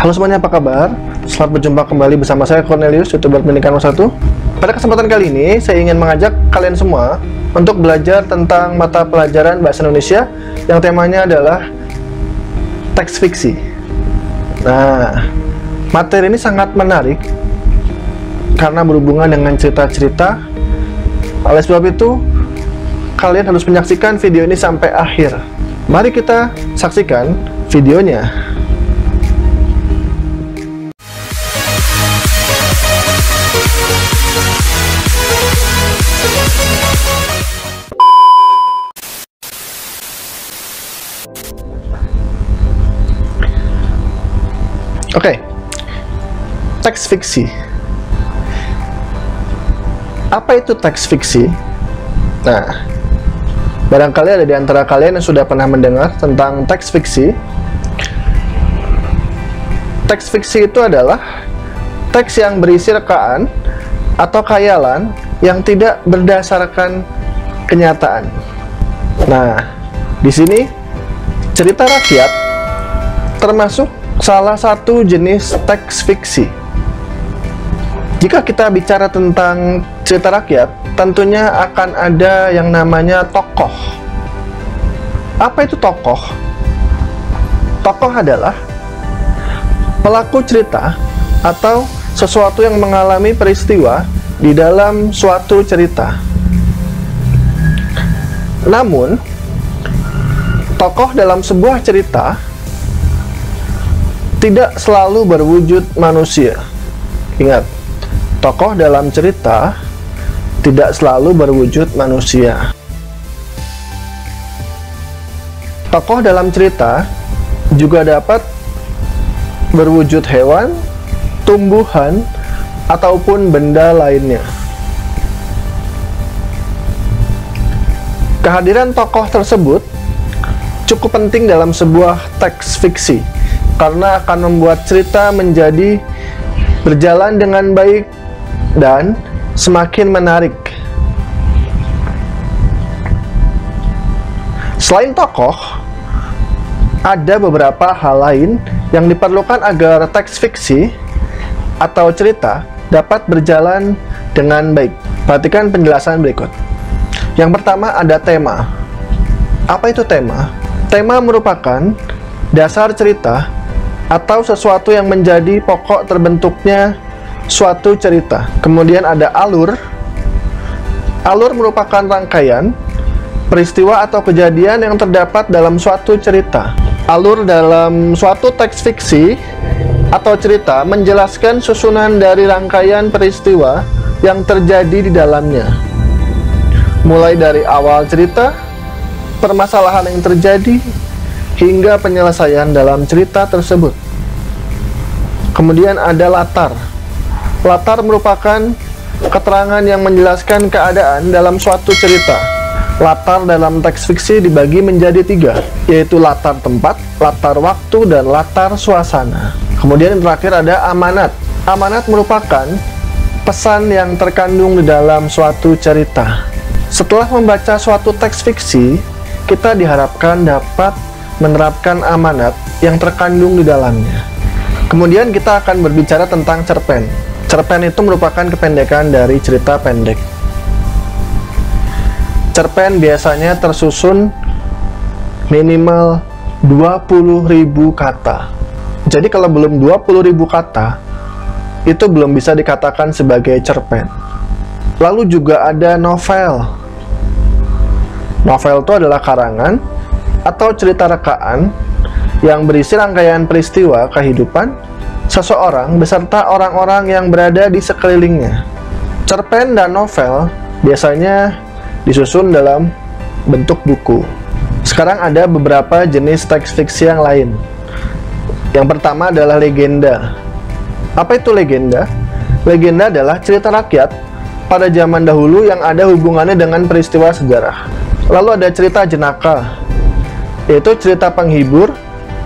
Halo semuanya, apa kabar? Selamat berjumpa kembali bersama saya Cornelius, YouTuber Pendidikan nomor 1. Pada kesempatan kali ini, saya ingin mengajak kalian semua untuk belajar tentang mata pelajaran Bahasa Indonesia yang temanya adalah teks fiksi. Nah, materi ini sangat menarik karena berhubungan dengan cerita-cerita. Oleh sebab itu, kalian harus menyaksikan video ini sampai akhir. Mari kita saksikan videonya. Oke, teks fiksi. Apa itu teks fiksi? Nah, barangkali ada di antara kalian yang sudah pernah mendengar tentang teks fiksi. Teks fiksi itu adalah teks yang berisi rekaan atau khayalan yang tidak berdasarkan kenyataan. Nah, di sini cerita rakyat termasuk salah satu jenis teks fiksi. Jika kita bicara tentang cerita rakyat, tentunya akan ada yang namanya tokoh. Apa itu tokoh? Tokoh adalah pelaku cerita atau sesuatu yang mengalami peristiwa di dalam suatu cerita. Namun, tokoh dalam sebuah cerita tidak selalu berwujud manusia. Ingat, tokoh dalam cerita tidak selalu berwujud manusia. Tokoh dalam cerita juga dapat berwujud hewan, tumbuhan, ataupun benda lainnya. Kehadiran tokoh tersebut cukup penting dalam sebuah teks fiksi, karena akan membuat cerita menjadi berjalan dengan baik dan semakin menarik. Selain tokoh, ada beberapa hal lain yang diperlukan agar teks fiksi atau cerita dapat berjalan dengan baik. Perhatikan penjelasan berikut. Yang pertama, ada tema. Apa itu tema? Tema merupakan dasar cerita atau sesuatu yang menjadi pokok terbentuknya suatu cerita. Kemudian ada alur. Alur merupakan rangkaian peristiwa atau kejadian yang terdapat dalam suatu cerita. Alur dalam suatu teks fiksi atau cerita menjelaskan susunan dari rangkaian peristiwa yang terjadi di dalamnya. Mulai dari awal cerita, permasalahan yang terjadi, hingga penyelesaian dalam cerita tersebut. Kemudian ada latar. Latar merupakan keterangan yang menjelaskan keadaan dalam suatu cerita. Latar dalam teks fiksi dibagi menjadi 3, yaitu latar tempat, latar waktu, dan latar suasana. Kemudian yang terakhir ada amanat. Amanat merupakan pesan yang terkandung di dalam suatu cerita. Setelah membaca suatu teks fiksi, kita diharapkan dapat menerapkan amanat yang terkandung di dalamnya. Kemudian kita akan berbicara tentang cerpen. Cerpen itu merupakan kependekan dari cerita pendek. Cerpen biasanya tersusun minimal 20.000 kata. Jadi kalau belum 20.000 kata, itu belum bisa dikatakan sebagai cerpen. Lalu juga ada novel. Novel itu adalah karangan atau cerita rekaan yang berisi rangkaian peristiwa kehidupan seseorang beserta orang-orang yang berada di sekelilingnya. Cerpen dan novel biasanya disusun dalam bentuk buku. Sekarang ada beberapa jenis teks fiksi yang lain. Yang pertama adalah legenda. Apa itu legenda? Legenda adalah cerita rakyat pada zaman dahulu yang ada hubungannya dengan peristiwa sejarah. Lalu ada cerita jenaka, yaitu cerita penghibur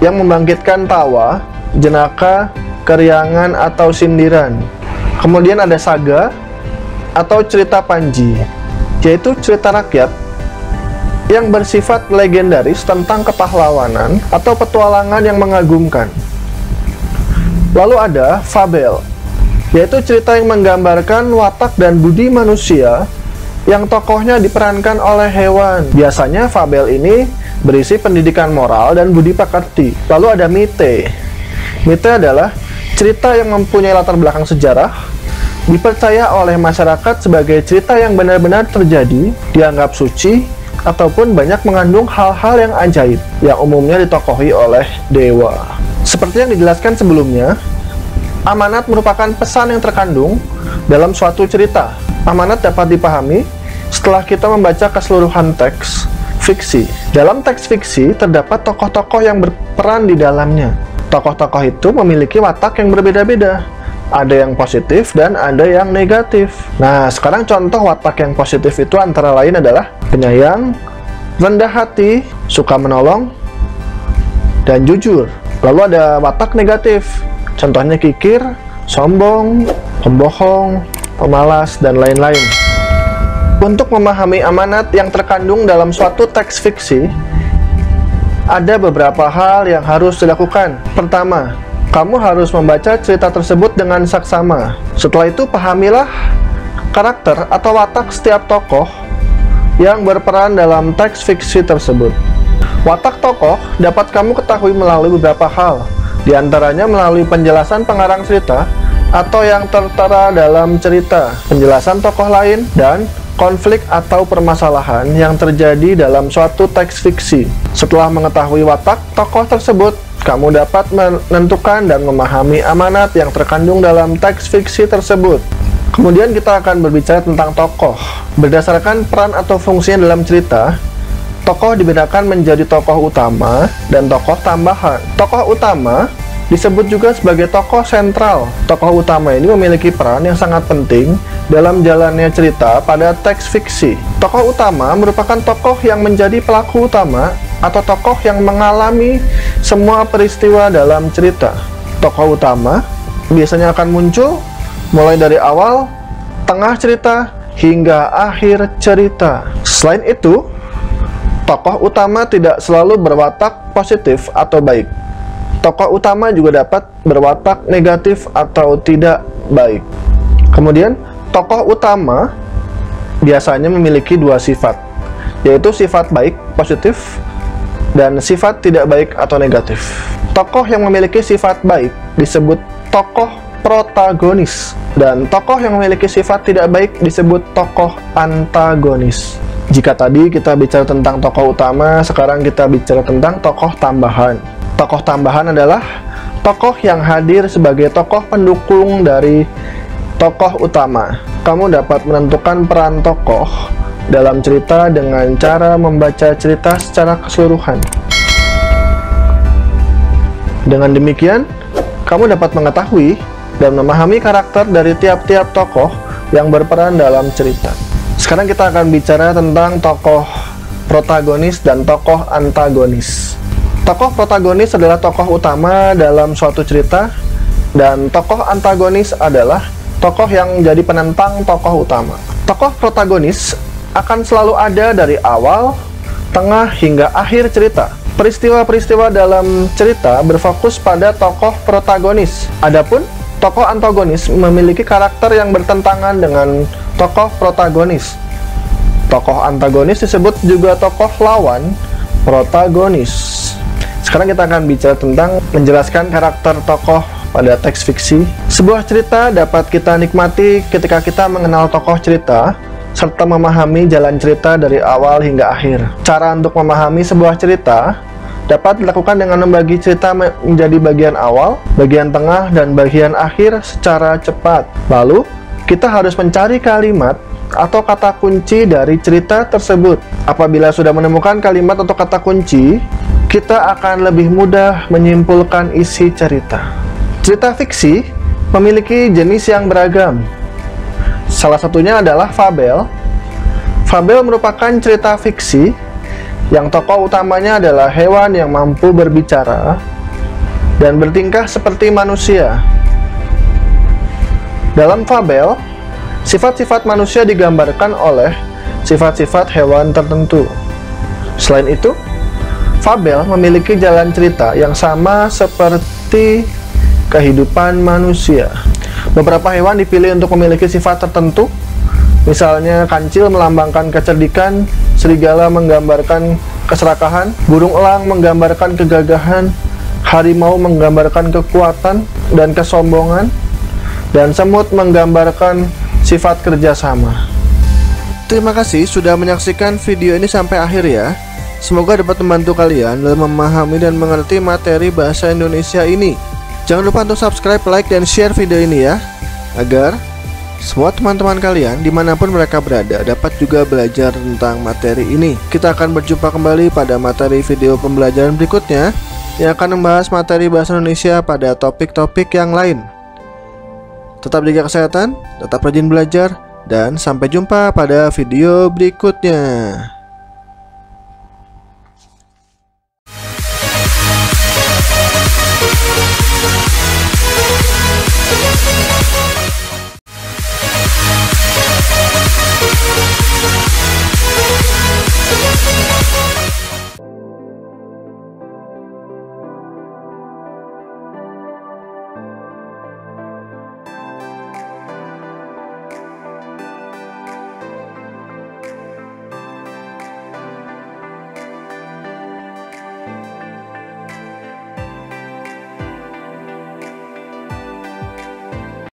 yang membangkitkan tawa, jenaka, keriangan, atau sindiran. Kemudian ada saga atau cerita panji, yaitu cerita rakyat yang bersifat legendaris tentang kepahlawanan atau petualangan yang mengagumkan. Lalu ada fabel, yaitu cerita yang menggambarkan watak dan budi manusia yang tokohnya diperankan oleh hewan. Biasanya fabel ini berisi pendidikan moral dan budi pekerti. Lalu ada mite. Mite adalah cerita yang mempunyai latar belakang sejarah, dipercaya oleh masyarakat sebagai cerita yang benar-benar terjadi, dianggap suci, ataupun banyak mengandung hal-hal yang ajaib, yang umumnya ditokohi oleh dewa. Seperti yang dijelaskan sebelumnya, amanat merupakan pesan yang terkandung dalam suatu cerita. Amanat dapat dipahami setelah kita membaca keseluruhan teks fiksi. Dalam teks fiksi terdapat tokoh-tokoh yang berperan di dalamnya. Tokoh-tokoh itu memiliki watak yang berbeda-beda. Ada yang positif dan ada yang negatif. Nah, sekarang contoh watak yang positif itu antara lain adalah penyayang, rendah hati, suka menolong, dan jujur. Lalu ada watak negatif. Contohnya kikir, sombong, pembohong, pemalas, dan lain-lain. Untuk memahami amanat yang terkandung dalam suatu teks fiksi, ada beberapa hal yang harus dilakukan. Pertama, kamu harus membaca cerita tersebut dengan saksama. Setelah itu, pahamilah karakter atau watak setiap tokoh yang berperan dalam teks fiksi tersebut. Watak tokoh dapat kamu ketahui melalui beberapa hal, di antaranya melalui penjelasan pengarang cerita atau yang tertera dalam cerita, penjelasan tokoh lain, dan konflik atau permasalahan yang terjadi dalam suatu teks fiksi. Setelah mengetahui watak tokoh tersebut, kamu dapat menentukan dan memahami amanat yang terkandung dalam teks fiksi tersebut. Kemudian kita akan berbicara tentang tokoh. Berdasarkan peran atau fungsinya dalam cerita, tokoh dibedakan menjadi tokoh utama dan tokoh tambahan. Tokoh utama disebut juga sebagai tokoh sentral. Tokoh utama ini memiliki peran yang sangat penting dalam jalannya cerita pada teks fiksi. Tokoh utama merupakan tokoh yang menjadi pelaku utama atau tokoh yang mengalami semua peristiwa dalam cerita. Tokoh utama biasanya akan muncul mulai dari awal, tengah cerita, hingga akhir cerita. Selain itu, tokoh utama tidak selalu berwatak positif atau baik. Tokoh utama juga dapat berwatak negatif atau tidak baik. Kemudian, tokoh utama biasanya memiliki dua sifat, yaitu sifat baik, positif, dan sifat tidak baik atau negatif. Tokoh yang memiliki sifat baik disebut tokoh protagonis, dan tokoh yang memiliki sifat tidak baik disebut tokoh antagonis. Jika tadi kita bicara tentang tokoh utama, sekarang kita bicara tentang tokoh tambahan. Tokoh tambahan adalah tokoh yang hadir sebagai tokoh pendukung dari tokoh utama. Kamu dapat menentukan peran tokoh dalam cerita dengan cara membaca cerita secara keseluruhan. Dengan demikian, kamu dapat mengetahui dan memahami karakter dari tiap-tiap tokoh yang berperan dalam cerita. Sekarang kita akan bicara tentang tokoh protagonis dan tokoh antagonis. Tokoh protagonis adalah tokoh utama dalam suatu cerita, dan tokoh antagonis adalah tokoh yang jadi penentang tokoh utama. Tokoh protagonis akan selalu ada dari awal, tengah, hingga akhir cerita. Peristiwa-peristiwa dalam cerita berfokus pada tokoh protagonis. Adapun tokoh antagonis memiliki karakter yang bertentangan dengan tokoh protagonis. Tokoh antagonis disebut juga tokoh lawan protagonis. Sekarang kita akan bicara tentang menjelaskan karakter tokoh pada teks fiksi. Sebuah cerita dapat kita nikmati ketika kita mengenal tokoh cerita, serta memahami jalan cerita dari awal hingga akhir. Cara untuk memahami sebuah cerita dapat dilakukan dengan membagi cerita menjadi bagian awal, bagian tengah, dan bagian akhir secara cepat. Lalu, kita harus mencari kalimat atau kata kunci dari cerita tersebut. Apabila sudah menemukan kalimat atau kata kunci, kita akan lebih mudah menyimpulkan isi cerita. Cerita fiksi memiliki jenis yang beragam. Salah satunya adalah fabel. Fabel merupakan cerita fiksi yang tokoh utamanya adalah hewan yang mampu berbicara dan bertingkah seperti manusia. Dalam fabel, sifat-sifat manusia digambarkan oleh sifat-sifat hewan tertentu. Selain itu, fabel memiliki jalan cerita yang sama seperti kehidupan manusia. Beberapa hewan dipilih untuk memiliki sifat tertentu. Misalnya kancil melambangkan kecerdikan, serigala menggambarkan keserakahan, burung elang menggambarkan kegagahan, harimau menggambarkan kekuatan dan kesombongan, dan semut menggambarkan sifat kerjasama. Terima kasih sudah menyaksikan video ini sampai akhir ya. Semoga dapat membantu kalian dalam memahami dan mengerti materi bahasa Indonesia ini. Jangan lupa untuk subscribe, like, dan share video ini ya, agar semua teman-teman kalian dimanapun mereka berada dapat juga belajar tentang materi ini. Kita akan berjumpa kembali pada materi video pembelajaran berikutnya yang akan membahas materi bahasa Indonesia pada topik-topik yang lain. Tetap jaga kesehatan, tetap rajin belajar, dan sampai jumpa pada video berikutnya.